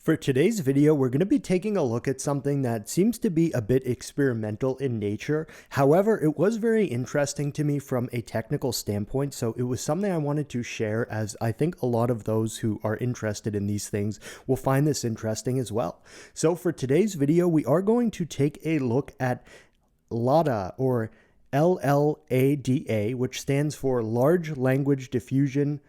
For today's video, we're going to be taking a look at something that seems to be a bit experimental in nature. However, it was very interesting to me from a technical standpoint, so it was something I wanted to share, as I think a lot of those who are interested in these things will find this interesting as well. So for today's video, we are going to take a look at LLaDA, or LLaDA, which stands for Large Language Diffusion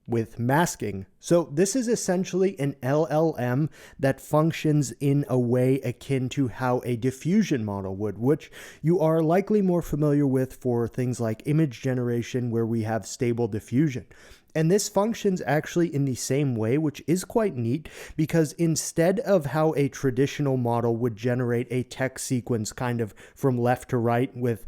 with Masking. So this is essentially an LLM that functions in a way akin to how a diffusion model would, which you are likely more familiar with for things like image generation, where we have stable diffusion. And this functions actually in the same way, which is quite neat, because instead of how a traditional model would generate a text sequence kind of from left to right with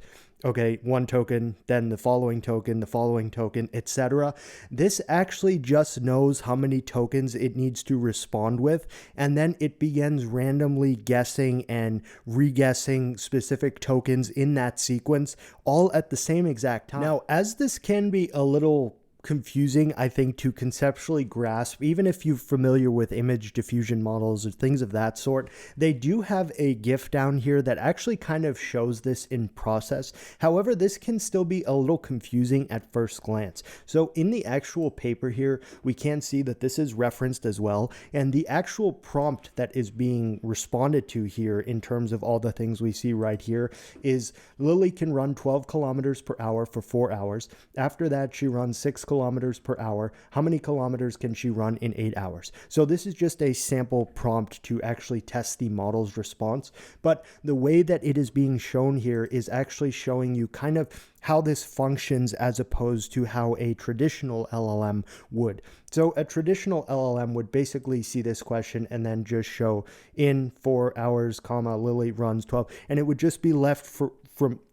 one token, then the following token, etc. This actually just knows how many tokens it needs to respond with, and then it begins randomly guessing and re-guessing specific tokens in that sequence, all at the same exact time. Now, as this can be a little confusing, I think, to conceptually grasp, even if you're familiar with image diffusion models or things of that sort, they do have a GIF down here that actually kind of shows this in process. However, this can still be a little confusing at first glance. So in the actual paper here, we can see that this is referenced as well, and the actual prompt that is being responded to here in terms of all the things we see right here is Lily can run 12 kilometers per hour for 4 hours. After that, she runs 6 kilometers per hour. How many kilometers can she run in 8 hours? So this is just a sample prompt to actually test the model's response. But the way that it is being shown here is actually showing you kind of how this functions as opposed to how a traditional LLM would. So a traditional LLM would basically see this question and then just show in 4 hours, Lily runs 12, and it would just be left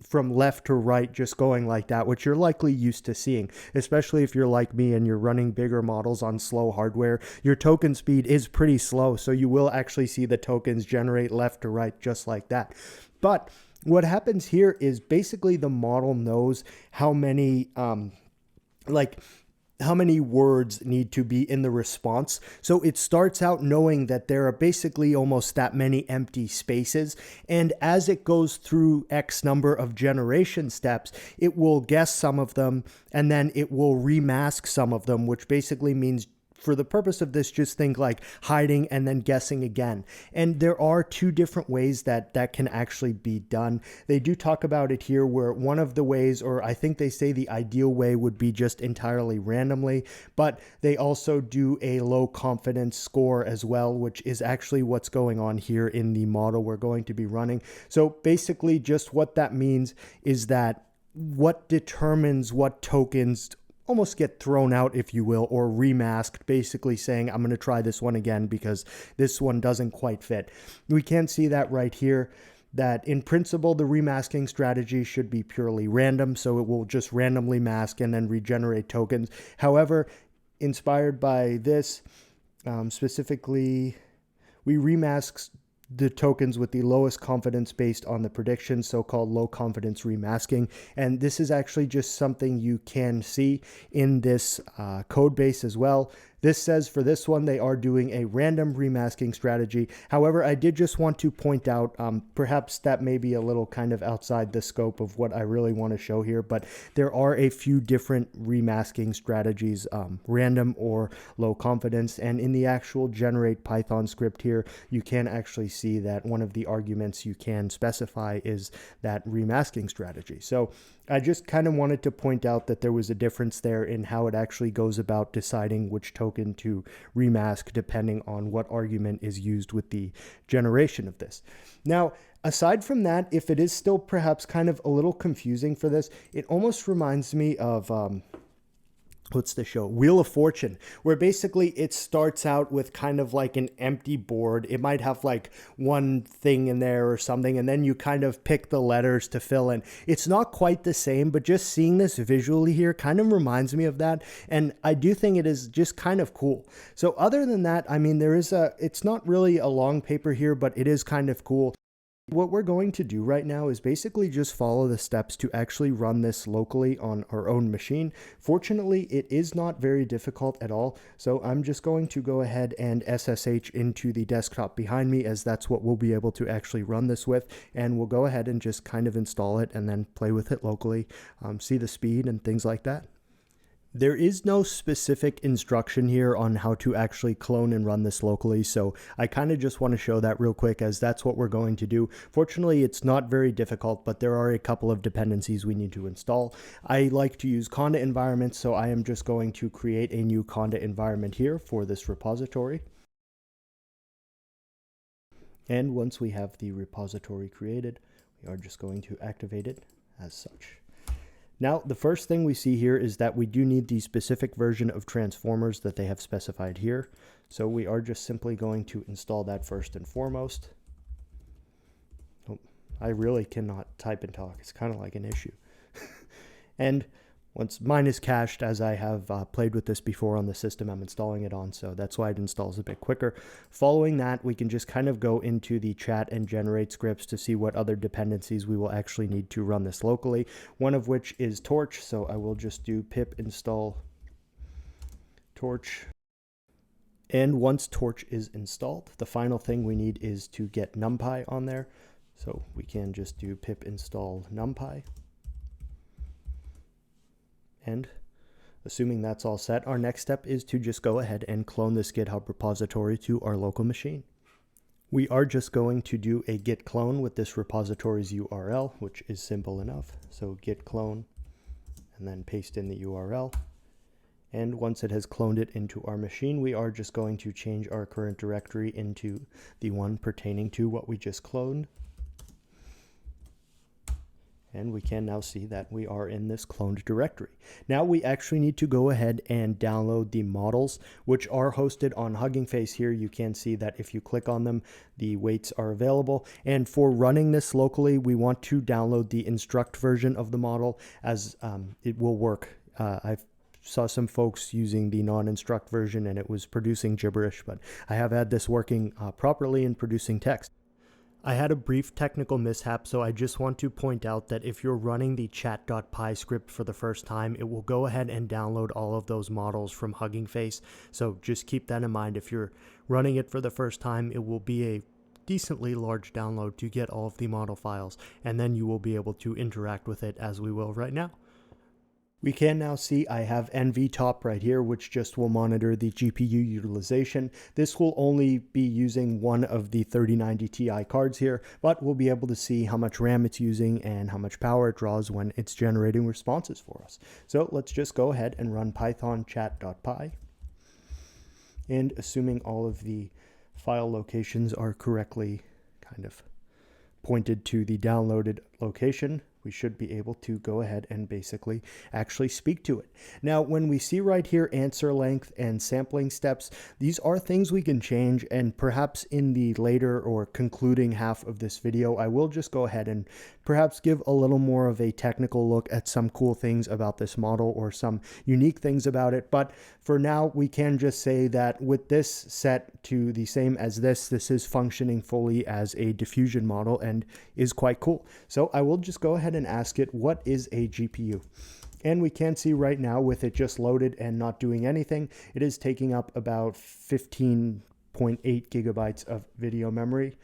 from left to right, just going like that, which you're likely used to seeing, especially if you're like me and you're running bigger models on slow hardware. Your token speed is pretty slow, so you will actually see the tokens generate left to right just like that. But what happens here is basically the model knows how many how many words need to be in the response. So it starts out knowing that there are basically almost that many empty spaces. And as it goes through X number of generation steps, it will guess some of them, and then it will remask some of them, which basically means, for the purpose of this, just think like hiding and then guessing again. And there are two different ways that can actually be done. They do talk about it here, where one of the ways, or I think they say the ideal way, would be just entirely randomly, but they also do a low confidence score as well, which is actually what's going on here in the model we're going to be running. So basically just what that means is that what determines what tokens almost get thrown out, if you will, or remasked, basically saying, I'm going to try this one again because this one doesn't quite fit. We can see that right here, that in principle, the remasking strategy should be purely random, so it will just randomly mask and then regenerate tokens. However, inspired by this, specifically, we remask the tokens with the lowest confidence based on the prediction, so-called low confidence remasking. And this is actually just something you can see in this code base as well. This says for this one, they are doing a random remasking strategy. However, I did just want to point out, perhaps that may be a little kind of outside the scope of what I really want to show here, but there are a few different remasking strategies, random or low confidence. And in the actual generate Python script here, you can actually see that one of the arguments you can specify is that remasking strategy. So I just kind of wanted to point out that there was a difference there in how it actually goes about deciding which token to remask depending on what argument is used with the generation of this. Now, aside from that, if it is still perhaps kind of a little confusing for this, it almost reminds me of what's the show? Wheel of Fortune, where basically it starts out with kind of like an empty board. It might have like one thing in there or something, and then you kind of pick the letters to fill in. It's not quite the same, but just seeing this visually here kind of reminds me of that. And I do think it is just kind of cool. So other than that, I mean, it's not really a long paper here, but it is kind of cool. What we're going to do right now is basically just follow the steps to actually run this locally on our own machine. Fortunately, it is not very difficult at all. So I'm just going to go ahead and SSH into the desktop behind me, as that's what we'll be able to actually run this with. And we'll go ahead and just kind of install it and then play with it locally, see the speed and things like that. There is no specific instruction here on how to actually clone and run this locally, so I kind of just want to show that real quick, as that's what we're going to do. Fortunately, it's not very difficult, but there are a couple of dependencies we need to install. I like to use Conda environments, so I am just going to create a new Conda environment here for this repository. And once we have the repository created, we are just going to activate it as such. Now, the first thing we see here is that we do need the specific version of transformers that they have specified here. So we are just simply going to install that first and foremost. Oh, I really cannot type and talk. It's kind of like an issue. And once mine is cached, as I have played with this before on the system I'm installing it on, so that's why it installs a bit quicker. Following that, we can just kind of go into the chat and generate scripts to see what other dependencies we will actually need to run this locally, one of which is torch. So I will just do pip install torch. And once torch is installed, the final thing we need is to get numpy on there. So we can just do pip install numpy. And assuming that's all set, our next step is to just go ahead and clone this GitHub repository to our local machine. We are just going to do a git clone with this repository's URL, which is simple enough. So git clone, and then paste in the URL. And once it has cloned it into our machine, we are just going to change our current directory into the one pertaining to what we just cloned. And we can now see that we are in this cloned directory. Now we actually need to go ahead and download the models, which are hosted on Hugging Face. Here you can see that if you click on them, the weights are available. And for running this locally, we want to download the instruct version of the model, as it will work. I saw some folks using the non-instruct version and it was producing gibberish, but I have had this working properly and producing text. I had a brief technical mishap, so I just want to point out that if you're running the chat.py script for the first time, it will go ahead and download all of those models from Hugging Face. So just keep that in mind. If you're running it for the first time, it will be a decently large download to get all of the model files, and then you will be able to interact with it as we will right now. We can now see I have NVTop right here, which just will monitor the GPU utilization. This will only be using one of the 3090 Ti cards here, but we'll be able to see how much RAM it's using and how much power it draws when it's generating responses for us. So let's just go ahead and run python chat.py. And assuming all of the file locations are correctly kind of pointed to the downloaded location, we should be able to go ahead and basically actually speak to it. Now, when we see right here answer length and sampling steps, these are things we can change, and perhaps in the later or concluding half of this video, I will just go ahead and perhaps give a little more of a technical look at some cool things about this model or some unique things about it. But for now, we can just say that with this set to the same as this is functioning fully as a diffusion model and is quite cool. So I will just go ahead and ask it, what is a GPU? And we can see right now, with it just loaded and not doing anything, it is taking up about 15.8 gigabytes of video memory.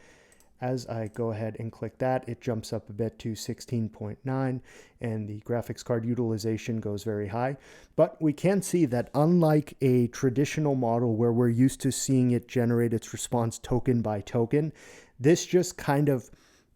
As I go ahead and click that, it jumps up a bit to 16.9, and the graphics card utilization goes very high. But we can see that unlike a traditional model where we're used to seeing it generate its response token by token, this just kind of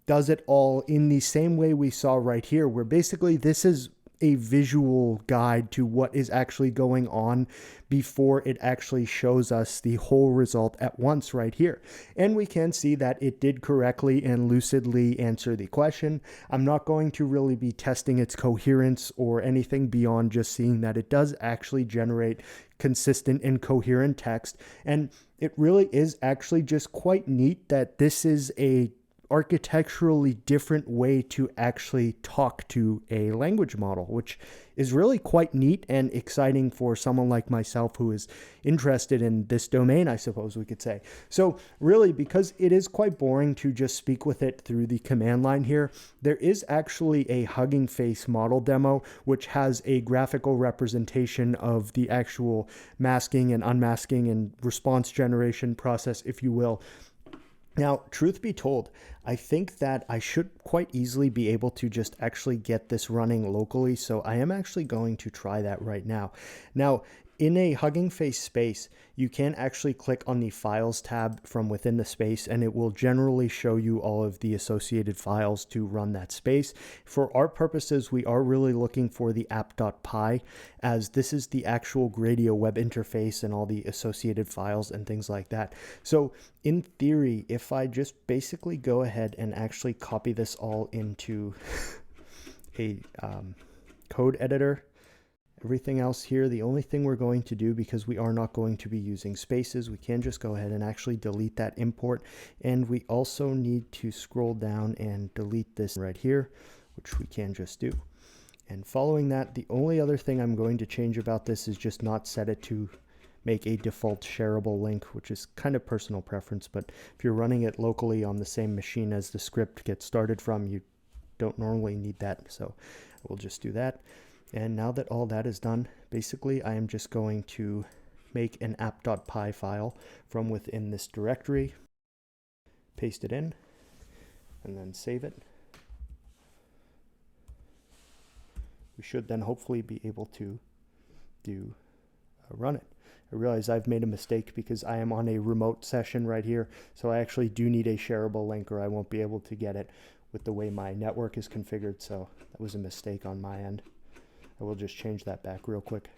does it all in the same way we saw right here, where basically this is a visual guide to what is actually going on before it actually shows us the whole result at once right here. And we can see that it did correctly and lucidly answer the question. I'm not going to really be testing its coherence or anything beyond just seeing that it does actually generate consistent and coherent text. And it really is actually just quite neat that this is a architecturally different way to actually talk to a language model, which is really quite neat and exciting for someone like myself who is interested in this domain, I suppose we could say. So really, because it is quite boring to just speak with it through the command line here, there is actually a Hugging Face model demo, which has a graphical representation of the actual masking and unmasking and response generation process, if you will. Now, truth be told, I think that I should quite easily be able to just actually get this running locally, so I am actually going to try that right now. Now, in a Hugging Face space, you can actually click on the Files tab from within the space, and it will generally show you all of the associated files to run that space. For our purposes, we are really looking for the app.py, as this is the actual Gradio web interface and all the associated files and things like that. So in theory, if I just basically go ahead and actually copy this all into a code editor, everything else here, the only thing we're going to do, because we are not going to be using spaces, we can just go ahead and actually delete that import. And we also need to scroll down and delete this right here, which we can just do. And following that, the only other thing I'm going to change about this is just not set it to make a default shareable link, which is kind of personal preference. But if you're running it locally on the same machine as the script gets started from, you don't normally need that. So we'll just do that. And now that all that is done, basically I am just going to make an app.py file from within this directory, paste it in, and then save it. We should then hopefully be able to run it. I realize I've made a mistake because I am on a remote session right here, so I actually do need a shareable link or I won't be able to get it with the way my network is configured, so that was a mistake on my end. I will just change that back real quick.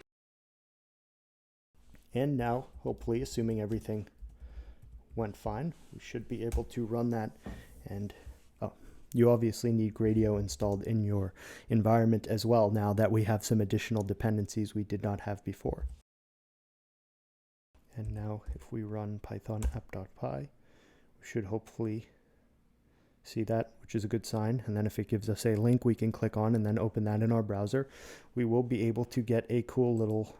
And now, hopefully, assuming everything went fine, we should be able to run that. And you obviously need Gradio installed in your environment as well, now that we have some additional dependencies we did not have before. And now if we run python app.py, we should hopefully see that, which is a good sign. And then if it gives us a link we can click on and then open that in our browser, we will be able to get a cool little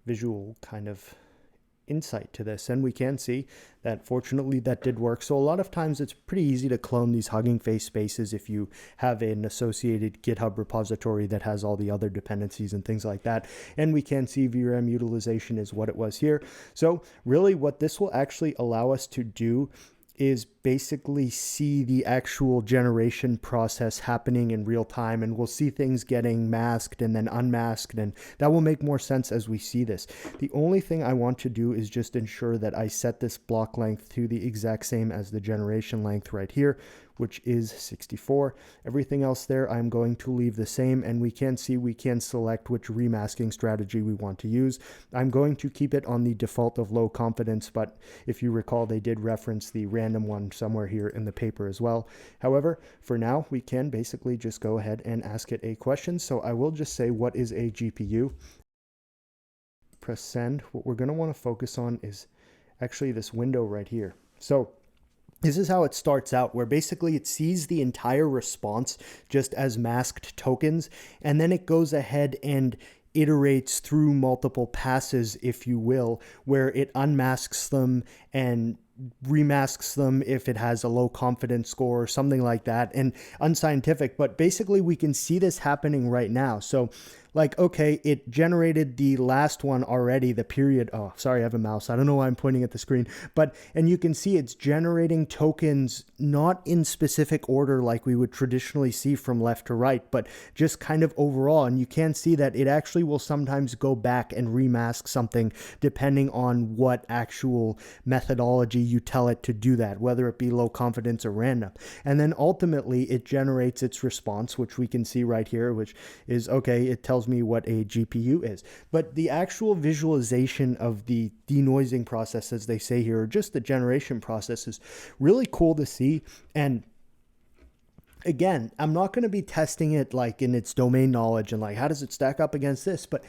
visual kind of insight to this. And we can see that fortunately that did work. So a lot of times it's pretty easy to clone these Hugging Face spaces if you have an associated GitHub repository that has all the other dependencies and things like that. And we can see VRAM utilization is what it was here. So really what this will actually allow us to do is basically see the actual generation process happening in real time, and we'll see things getting masked and then unmasked, and that will make more sense as we see this. The only thing I want to do is just ensure that I set this block length to the exact same as the generation length right here, which is 64. Everything else there I'm going to leave the same, and we can see we can select which remasking strategy we want to use. I'm going to keep it on the default of low confidence, but if you recall, they did reference the random one somewhere here in the paper as well. However, for now, we can basically just go ahead and ask it a question. So I will just say, what is a GPU? Press send. What we're going to want to focus on is actually this window right here. So this is how it starts out, where basically it sees the entire response just as masked tokens, and then it goes ahead and iterates through multiple passes, if you will, where it unmasks them and remasks them if it has a low confidence score or something like that, and unscientific. But basically we can see this happening right now. So like, okay, it generated the last one already, the period. Oh, sorry, I have a mouse. I don't know why I'm pointing at the screen, and you can see it's generating tokens not in specific order like we would traditionally see from left to right, but just kind of overall. And you can see that it actually will sometimes go back and remask something depending on what actual methodology you tell it to do that, whether it be low confidence or random. And then ultimately it generates its response, which we can see right here, which is, okay, it tells me what a GPU is. But the actual visualization of the denoising process, as they say here, or just the generation process, is really cool to see. And again, I'm not going to be testing it like in its domain knowledge and like how does it stack up against this, but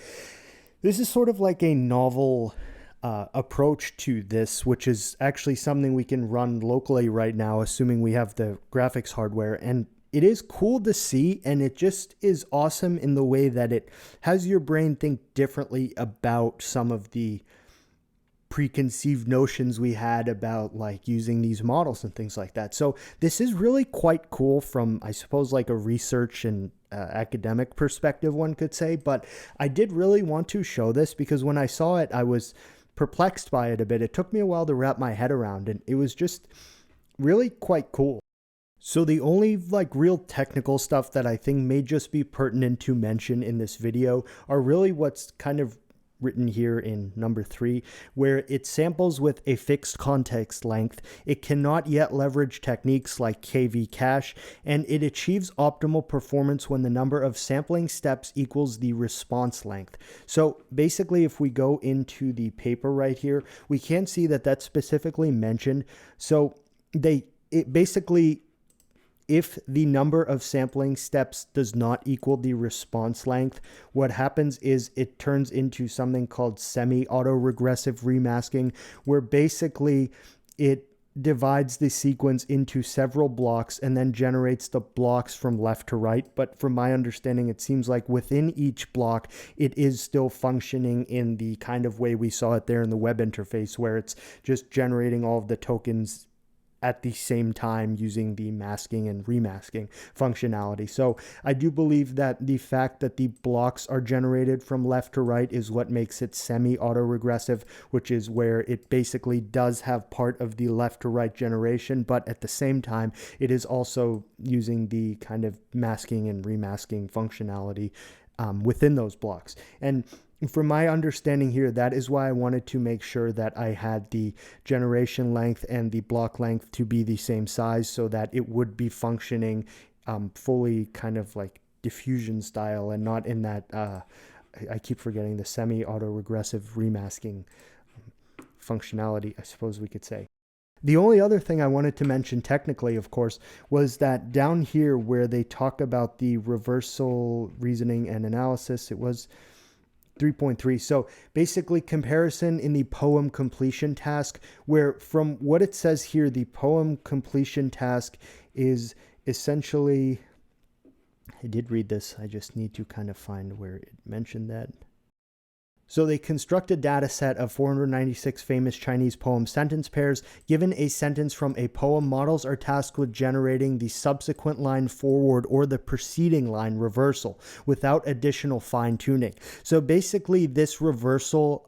this is sort of like a novel approach to this, which is actually something we can run locally right now, assuming we have the graphics hardware. And it is cool to see, and it just is awesome in the way that it has your brain think differently about some of the preconceived notions we had about like using these models and things like that. So this is really quite cool from, I suppose, like a research and academic perspective, one could say. But I did really want to show this because when I saw it, I was perplexed by it a bit. It took me a while to wrap my head around, and it was just really quite cool. So the only like real technical stuff that I think may just be pertinent to mention in this video are really what's kind of written here in number 3, where it samples with a fixed context length. It cannot yet leverage techniques like KV cache, and it achieves optimal performance when the number of sampling steps equals the response length. So basically, if we go into the paper right here, we can see that that's specifically mentioned. So it basically, if the number of sampling steps does not equal the response length, what happens is it turns into something called semi-autoregressive remasking, where basically it divides the sequence into several blocks and then generates the blocks from left to right. But from my understanding, it seems like within each block, it is still functioning in the kind of way we saw it there in the web interface, where it's just generating all of the tokens at the same time using the masking and remasking functionality. So I do believe that the fact that the blocks are generated from left to right is what makes it semi-autoregressive, which is where it basically does have part of the left to right generation, but at the same time, it is also using the kind of masking and remasking functionality within those blocks. And from my understanding here, that is why I wanted to make sure that I had the generation length and the block length to be the same size, so that it would be functioning fully kind of like diffusion style and not in that, I keep forgetting, the semi-autoregressive remasking functionality, I suppose we could say. The only other thing I wanted to mention technically, of course, was that down here where they talk about the reversal reasoning and analysis, it was 3.3. So basically comparison in the poem completion task, where from what it says here, the poem completion task is essentially, I did read this, I just need to kind of find where it mentioned that. So they construct a data set of 496 famous Chinese poem sentence pairs. Given a sentence from a poem, models are tasked with generating the subsequent line forward or the preceding line reversal without additional fine-tuning. So basically this reversal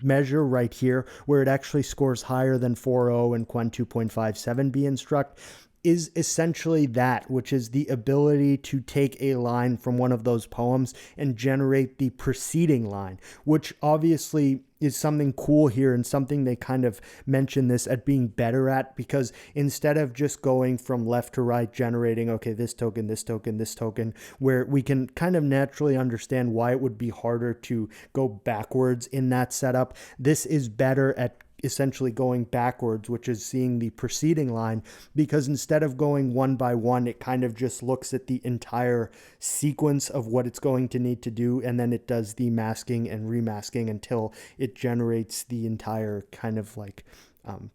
measure right here, where it actually scores higher than 4.0 and Quen 2.57 B instruct, is essentially that, which is the ability to take a line from one of those poems and generate the preceding line, which obviously is something cool here and something they kind of mention this at being better at, because instead of just going from left to right generating, okay, this token, this token, this token, where we can kind of naturally understand why it would be harder to go backwards in that setup, this is better at essentially going backwards, which is seeing the preceding line, because instead of going one by one, it kind of just looks at the entire sequence of what it's going to need to do, and then it does the masking and remasking until it generates the entire kind of like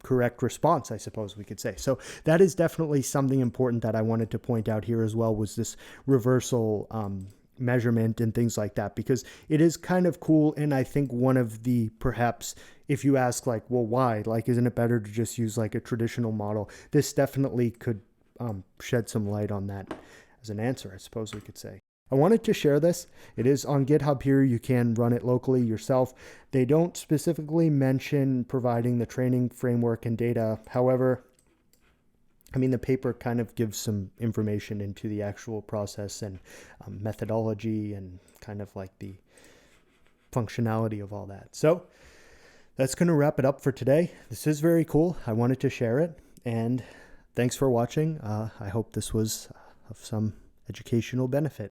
correct response, I suppose we could say. So that is definitely something important that I wanted to point out here as well, was this reversal measurement and things like that, because it is kind of cool. And I think one of the, perhaps if you ask like, well, why, like, isn't it better to just use like a traditional model? This definitely could shed some light on that as an answer, I suppose we could say. I wanted to share this. It is on GitHub here. You can run it locally yourself. They don't specifically mention providing the training framework and data. However, I mean, the paper kind of gives some information into the actual process and methodology and kind of like the functionality of all that. So that's going to wrap it up for today. This is very cool. I wanted to share it, and thanks for watching. I hope this was of some educational benefit.